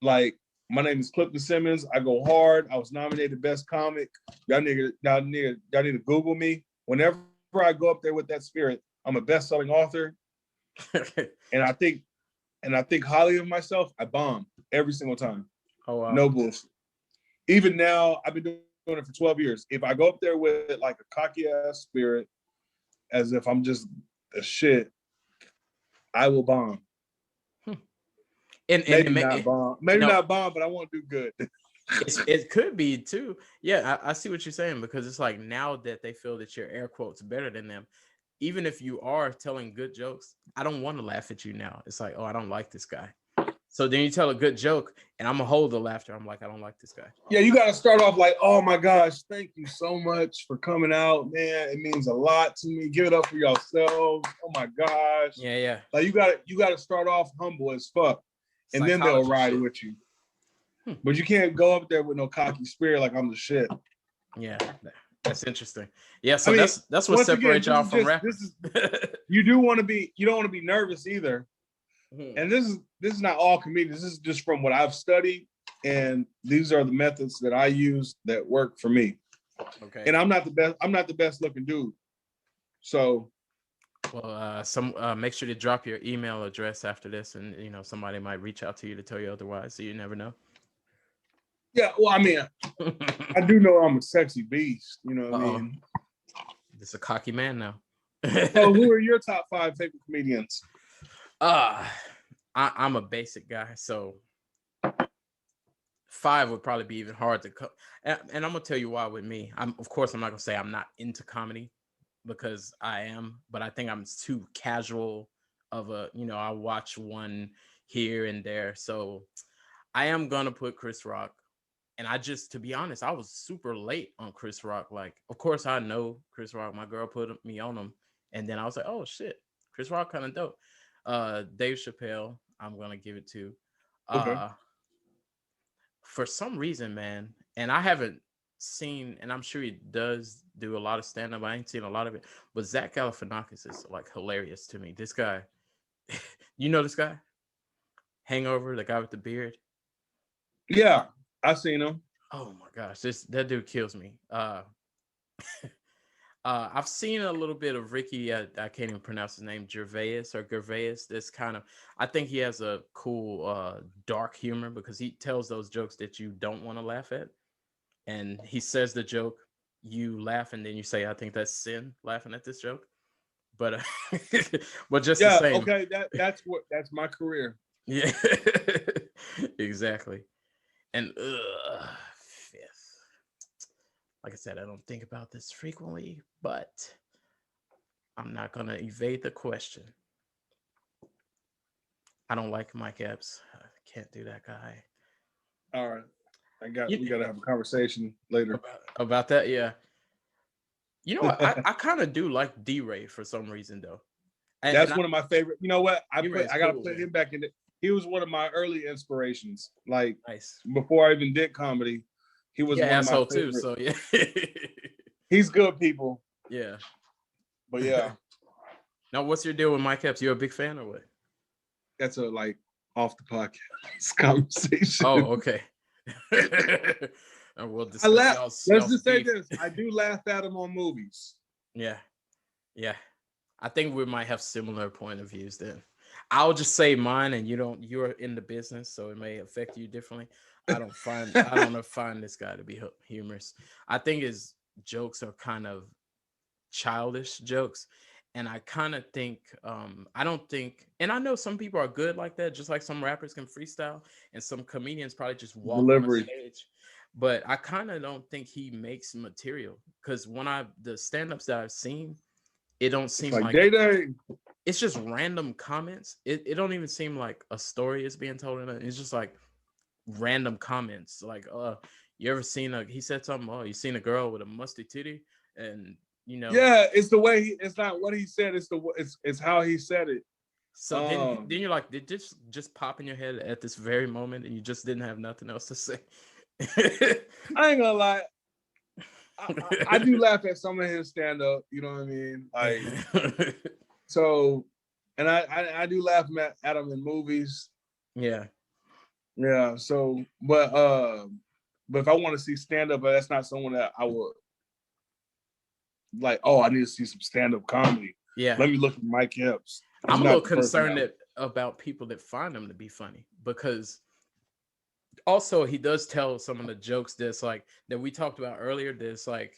like my name is Clifton Simmons. I go hard. I was nominated best comic. Y'all need to Google me. Whenever I go up there with that spirit, I'm a best-selling author. and I think highly of myself. I bomb every single time. Oh wow. No bullshit. Even now, I've been doing it for 12 years. If I go up there with like a cocky ass spirit, as if I'm just a shit, I will bomb. And maybe not bomb. Maybe not bomb, but I won't do good. It could be too. Yeah, I see what you're saying, because it's like now that they feel that you're air quotes better than them, even if you are telling good jokes, I don't want to laugh at you now. It's like, oh, I don't like this guy. So then you tell a good joke and I'm gonna hold the laughter. I'm like, I don't like this guy. Yeah, you gotta start off like, oh my gosh, thank you so much for coming out, man. It means a lot to me. Give it up for yourselves. Oh my gosh. Yeah. Like you gotta start off humble as fuck. And then they'll ride with you. But you can't go up there with no cocky spirit like I'm the shit. Yeah, that's interesting. Yeah, so that's what separates y'all from rappers. You don't want to be nervous either. And this is not all comedians. This is just from what I've studied, and these are the methods that I use that work for me. Okay. And I'm not the best looking dude. So well, make sure to drop your email address after this, and somebody might reach out to you to tell you otherwise, so you never know. Yeah, well, I mean, I do know I'm a sexy beast. You know what I mean? It's a cocky man now. So who are your top 5 favorite comedians? I'm a basic guy, so 5 would probably be even hard to cut. And I'm gonna tell you why with me. Of course I'm not gonna say I'm not into comedy, because I am, but I think I'm too casual of a, I watch one here and there. So I am gonna put Chris Rock. And to be honest, I was super late on Chris Rock. Like, of course I know Chris Rock. My girl put me on him. And then I was like, oh shit, Chris Rock kind of dope. Dave Chappelle, I'm gonna give it to. Okay. For some reason, man, and I haven't seen, and I'm sure he does do a lot of stand-up. I ain't seen a lot of it, but Zach Galifianakis is like hilarious to me. This guy, you know this guy? Hangover, the guy with the beard. Yeah, I've seen him. Oh my gosh, that dude kills me. I've seen a little bit of Ricky. I can't even pronounce his name. Gervais. This kind of. I think he has a cool dark humor, because he tells those jokes that you don't want to laugh at, and he says the joke, you laugh, and then you say, "I think that's sin." Laughing at this joke, but but just the same. Okay, that's my career. Yeah, exactly. And fifth, like I said, I don't think about this frequently, but I'm not gonna evade the question. I don't like Mike Epps. I can't do that guy. All right, we gotta have a conversation later about that. Yeah, I kind of do like D-Ray for some reason though. That's one of my favorite. You know what? I gotta put him back in it. He was one of my early inspirations. Like, nice. Before I even did comedy, he was one of my favorite. Too. So yeah, he's good, people. Yeah, but yeah. Now, what's your deal with Mike Epps? You a big fan or what? That's a off the podcast conversation. Oh, okay. And we'll discuss. Let's just say this: I do laugh at him on movies. Yeah. I think we might have similar point of views then. I'll just say mine, and you're in the business, so it may affect you differently. I don't find this guy to be humorous. I think his jokes are kind of childish jokes, and I kind of think I don't think, and I know some people are good like that, just like some rappers can freestyle, and some comedians probably just walk on a Delivery. stage. But I kind of don't think he makes material, because when I the stand-ups that I've seen, it don't It's seem like like Day Day. it's just random comments. It don't even seem like a story is being told in it. It's just like random comments. Like, you ever seen he said something, oh, you seen a girl with a musty titty? And you know, Yeah, it's the way it's not what he said, it's how he said it. so then you're like, did this just pop in your head at this very moment and you just didn't have nothing else to say? I ain't gonna lie. I do laugh at some of his stand up, you know what I mean? Like, so, and I do laugh at him in movies. Yeah. Yeah. So, but if I want to see stand up, that's not someone that I would like. Oh, I need to see some stand up comedy. Yeah. Let me look at Mike Epps. I'm a little concerned about people that find him to be funny, because also he does tell some of the jokes that's like that we talked about earlier. That's like,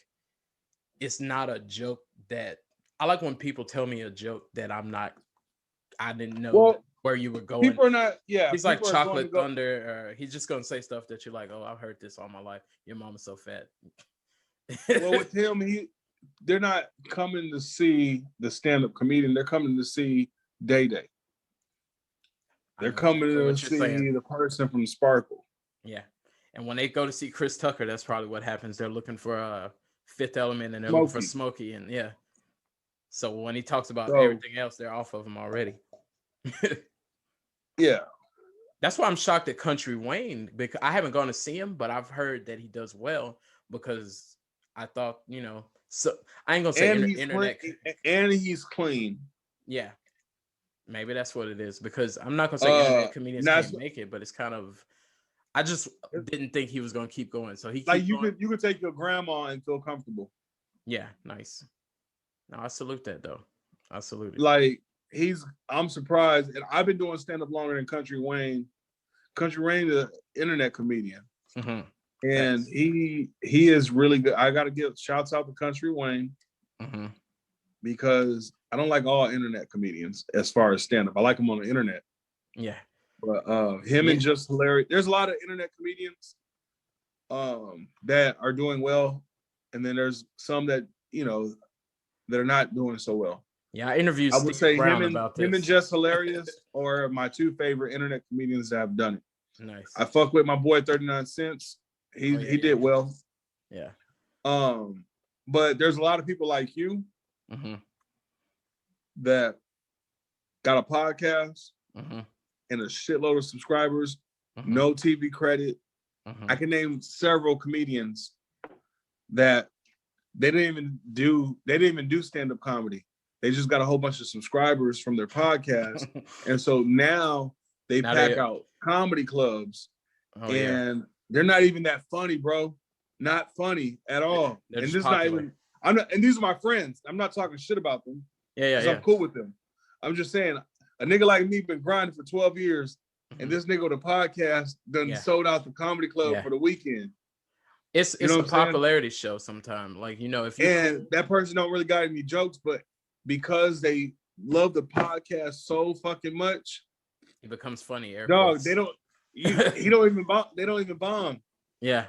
it's not a joke that I like when people tell me a joke that I didn't know where you were going. People are not, yeah. He's like Chocolate Thunder, or he's just gonna say stuff that you're like, oh, I've heard this all my life. Your mama's so fat. Well, with him, they're not coming to see the stand-up comedian. They're coming to see Day Day. They're coming to see the person from Sparkle. Yeah. And when they go to see Chris Tucker, that's probably what happens. They're looking for Fifth Element, and they're looking for Smokey. And yeah. So when he talks about everything else, they're off of him already. Yeah. That's why I'm shocked at Country Wayne, because I haven't gone to see him, but I've heard that he does well, because I thought, so I ain't gonna say internet. And he's clean. Yeah. Maybe that's what it is, because I'm not gonna say internet comedians can't make it, but it's kind of, I just didn't think he was gonna keep going. So he like you could take your grandma and feel comfortable. Yeah, nice. No, I salute that though. I salute it. Like I'm surprised, and I've been doing stand up longer than Country Wayne. Country Wayne is an internet comedian, and he is really good. I got to give shouts out to Country Wayne, because I don't like all internet comedians as far as stand up. I like them on the internet. Yeah. But him and Just Hilarious. There's a lot of internet comedians that are doing well, and then there's some that that are not doing so well. Yeah, I interviewed Steve say Brown about this. Him and Just Hilarious are my two favorite internet comedians that have done it. Nice. I fuck with my boy 39 Cents. He did well. Yeah. But there's a lot of people like you that got a podcast and a shitload of subscribers, no TV credit. I can name several comedians that they didn't even do stand-up comedy. They just got a whole bunch of subscribers from their podcast. And so now they pack out comedy clubs, and they're not even that funny, bro. Not funny at all. And this is not even, and these are my friends. I'm not talking shit about them. Yeah. I'm cool with them. I'm just saying, a nigga like me been grinding for 12 years, and this nigga with a podcast done sold out the comedy club for the weekend. It's a popularity show sometimes. Like, if you and that person don't really got any jokes, but because they love the podcast so fucking much, it becomes funny. Dog, they don't. He don't even bomb. They don't even bomb. Yeah.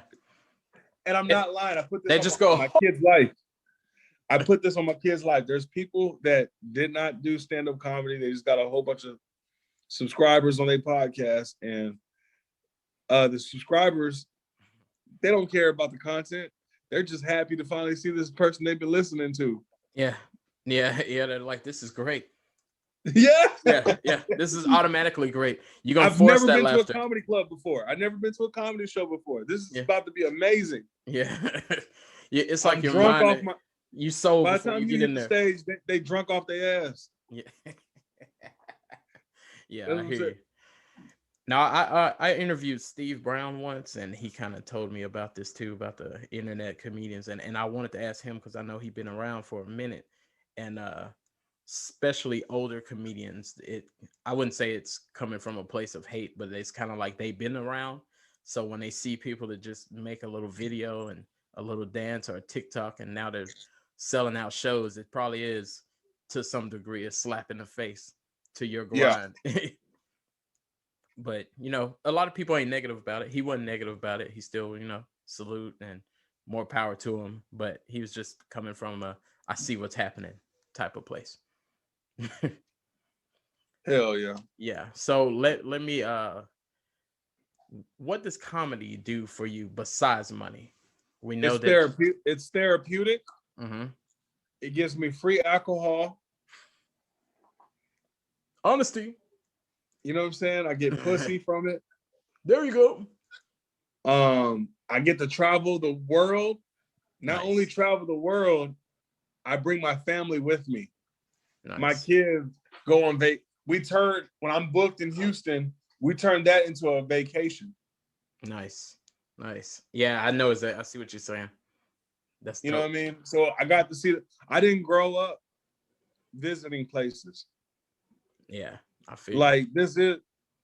And I'm not lying. I put this on my kid's life. I put this on my kid's life. There's people that did not do stand-up comedy. They just got a whole bunch of subscribers on their podcast, and the subscribers, they don't care about the content. They're just happy to finally see this person they've been listening to. Yeah. They're like, this is great. Yeah. This is automatically great. You're gonna I've never been to a comedy club before. I've never been to a comedy show before. This is about to be amazing. Yeah. It's like you're drunk off my. You sold. By the time you hit the stage, they drunk off their ass. Yeah. Yeah, I hear you. Now, I interviewed Steve Brown once, and he kind of told me about this too, about the internet comedians, and I wanted to ask him because I know he's been around for a minute, and especially older comedians, I wouldn't say it's coming from a place of hate, but it's kind of like they've been around. So when they see people that just make a little video and a little dance or a TikTok, and now they're selling out shows, it probably is to some degree a slap in the face to your Yeah. grind. But a lot of people ain't negative about it. He wasn't negative about it. He still, salute and more power to him. But he was just coming from a I see what's happening type of place. Hell yeah. Yeah. So let me what does comedy do for you besides money? We know It's that. therapeutic. It's therapeutic. Mm-hmm. It gives me free alcohol. Honesty. You know what I'm saying? I get pussy from it. There you go. I get to travel the world. Not only Nice. travel the world, I bring my family with me. Nice. My kids go on when I'm booked in Houston, we turn that into a vacation. Nice. Yeah, I know that. I see what you're saying. That's dope. You know what I mean? So I got to see. I didn't grow up visiting places. Yeah, I feel like this is.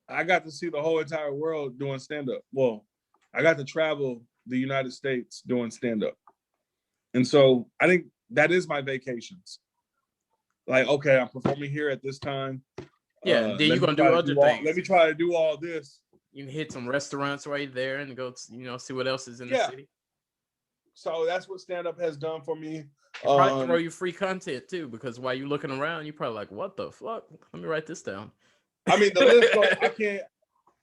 I got to see the whole entire world doing stand up. Well, I got to travel the United States doing stand up, and so I think that is my vacations. Like, okay, I'm performing here at this time. Yeah, then you're gonna do other things. Let me try to do all this. You can hit some restaurants right there and go, see what else is in the city. So that's what stand up has done for me. Probably throw you free content too, because while you're looking around, you're probably like, "What the fuck? Let me write this down." I mean, the list goes. I can't.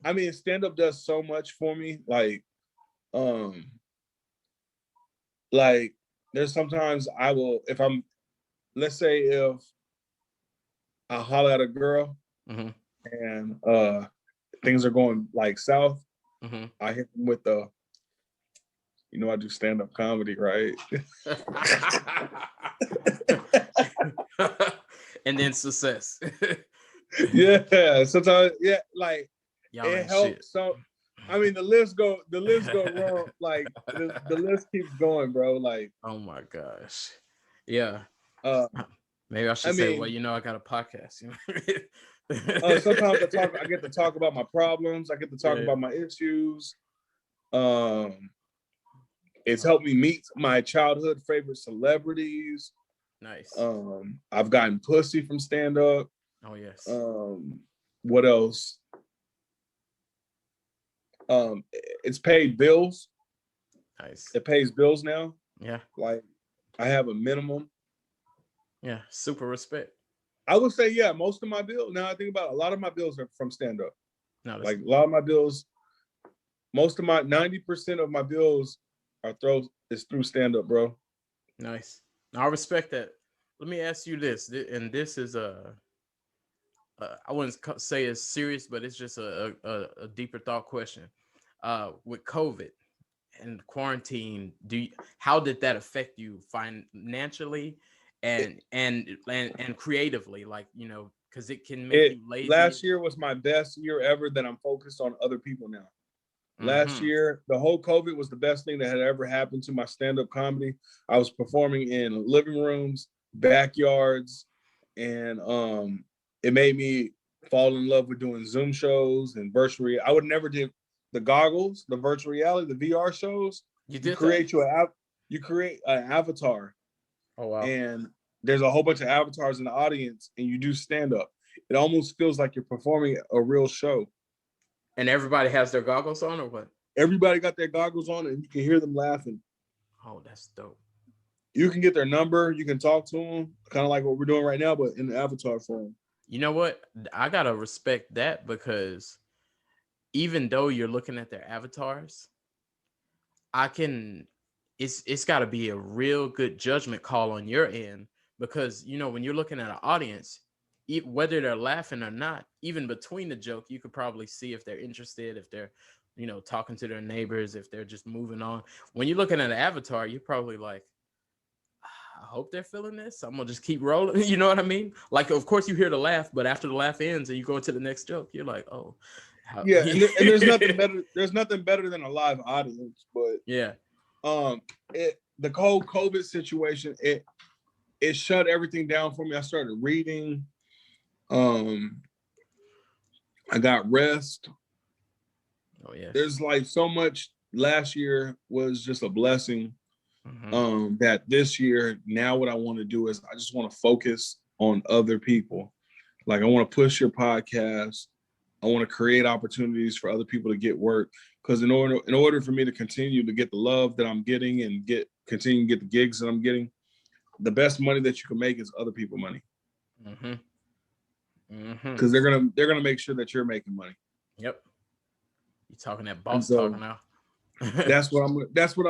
I mean, stand up does so much for me. Like there's sometimes I will, if I'm, let's say if I holler at a girl mm-hmm. and things are going like south, mm-hmm. I hit them with the, I do stand up comedy, right? And then success. Yeah, sometimes, yeah, like y'all it helps. Shit. So, I mean, the list go wrong. Like the list keeps going, bro. Like, oh my gosh, yeah. Maybe I should say, well, I got a podcast. Sometimes I get to talk about my problems. I get to talk about my issues. It's helped me meet my childhood favorite celebrities. Nice. I've gotten pussy from stand up. Oh yes. What else? It's paid bills. Nice. It pays bills now. Yeah. Like I have a minimum. Yeah, super respect. I would say, yeah, most of my bills. Now I think about it, a lot of my bills are from stand up. No, like a lot of my bills, most of my 90% of my bills is through stand up, bro. Nice. I respect that. Let me ask you this, and this is I wouldn't say it's serious, but it's just a deeper thought question. With COVID and quarantine, how did that affect you financially and creatively? Like, because it can make you lazy. Last year was my best year ever that I'm focused on other people now. Last year, the whole COVID was the best thing that had ever happened to my stand-up comedy. I was performing in living rooms, backyards, and it made me fall in love with doing Zoom shows and virtual. I would never do the goggles, the virtual reality, the VR shows. You create an avatar. Oh wow! And there's a whole bunch of avatars in the audience, and you do stand-up. It almost feels like you're performing a real show. And everybody has their goggles on, or what? Everybody got their goggles on, and you can hear them laughing. Oh, that's dope. You can get their number. You can talk to them, kind of like what we're doing right now, but in the avatar form. You know what? I gotta respect that, because even though you're looking at their avatars, it's got to be a real good judgment call on your end, because when you're looking at an audience, whether they're laughing or not, even between the joke, you could probably see if they're interested, if they're talking to their neighbors, if they're just moving on. When you're looking at an avatar, you're probably like, I hope they're feeling this, I'm gonna just keep rolling. You know what I mean? Like, of course you hear the laugh, but after the laugh ends and you go into the next joke, you're like, oh yeah. And there's nothing better than a live audience. But yeah, the whole COVID situation, it it shut everything down for me. I started reading. I got rest. Oh yes. There's like so much. Last year was just a blessing. Mm-hmm. That this year, now what I want to do is I just want to focus on other people. Like I want to push your podcast. I want to create opportunities for other people to get work. Because in order for me to continue to get the love that I'm getting and continue to get the gigs that I'm getting, the best money that you can make is other people money. Mm-hmm. Mm-hmm. Because they're gonna make sure that you're making money. Yep. You talking that And boss so talking now. that's what I'm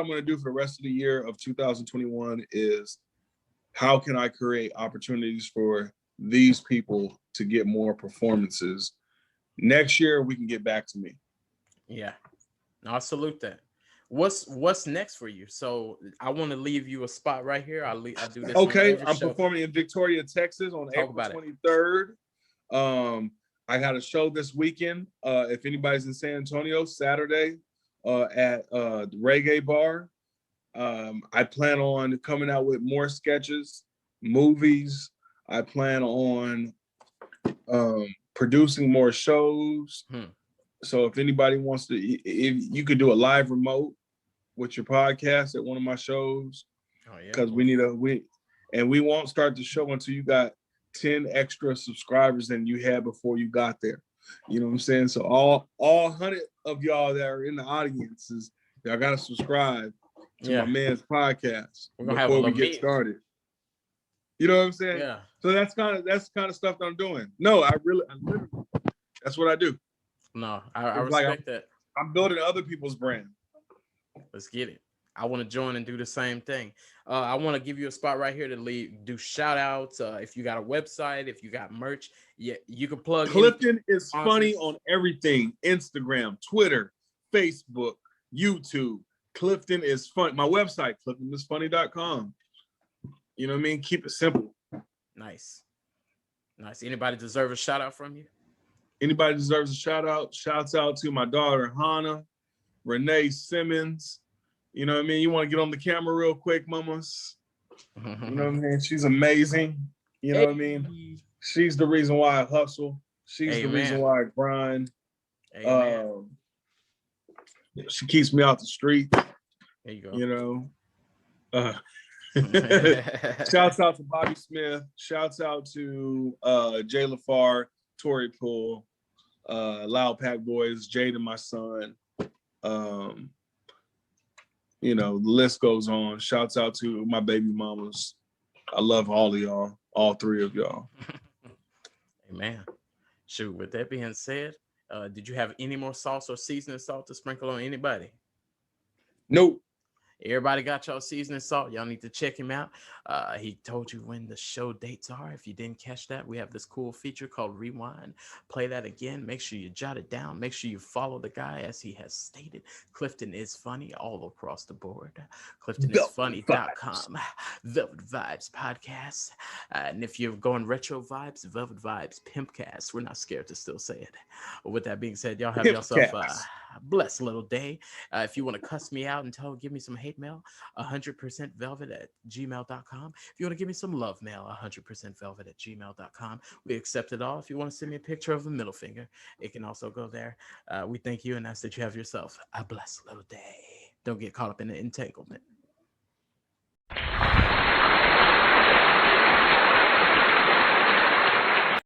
gonna do for the rest of the year of 2021 is how can I create opportunities for these people to get more performances? Next year we can get back to me. Yeah. No, I salute that. What's next for you? So I want to leave you a spot right here. I do this on Okay, every I'm show. performing in Victoria, Texas on Talk April about it. 23rd. I got a show this weekend. If anybody's in San Antonio, Saturday at the Reggae Bar. I plan on coming out with more sketches, movies. I plan on producing more shows. So if anybody wants to, if you could do a live remote with your podcast at one of my shows, Oh yeah. because we won't start the show until you got 10 extra subscribers than you had before you got there. You know what I'm saying? So all 100 of y'all that are in the audiences, y'all gotta subscribe to my man's podcast before we get started. You know what I'm saying? Yeah. So that's kind of stuff that I'm doing. No, I literally, that's what I do. No, I respect that. I'm building other people's brand. Let's get it. I want to join and do the same thing. I want to give you a spot right here to do shout outs. If you got a website, if you got merch, yeah, you can plug. Clifton is funny on everything: Instagram, Twitter, Facebook, YouTube. Clifton is fun. My website, cliftonisfunny.com. You know what I mean? Keep it simple. Nice. Anybody deserve a shout out from you? Anybody deserves a shout out. Shouts out to my daughter, Hannah, Renee Simmons. You know what I mean? You want to get on the camera real quick, mamas? You know what I mean? She's amazing. You know what I mean? She's the reason why I hustle. She's the reason why I grind. She keeps me out the street. There you go. You know. Shouts out to Bobby Smith. Shouts out to Jay LaFar, Tory Poole, Loud Pack Boys, Jade and my son. You know, the list goes on. Shouts out to my baby mamas. I love all of y'all, all three of y'all. Amen. Shoot, with that being said, did you have any more sauce or seasoning salt to sprinkle on anybody? Nope. Everybody got y'all seasoning salt. Y'all need to check him out. He told you when the show dates are. If you didn't catch that, we have this cool feature called Rewind. Play that again. Make sure you jot it down. Make sure you follow the guy as he has stated. Clifton is funny all across the board. CliftonIsFunny.com. Velvet Vibes podcast. And if you're going retro vibes, Velvet Vibes Pimpcast. We're not scared to still say it. With that being said, y'all have yourself a blessed little day. If you want to cuss me out and give me some hate mail, 100%velvet@gmail.com. If you want to give me some love mail, 100%velvet@gmail.com. We accept it all. If you want to send me a picture of a middle finger, it can also go there. We thank you and ask that you have yourself a blessed little day. Don't get caught up in the entanglement.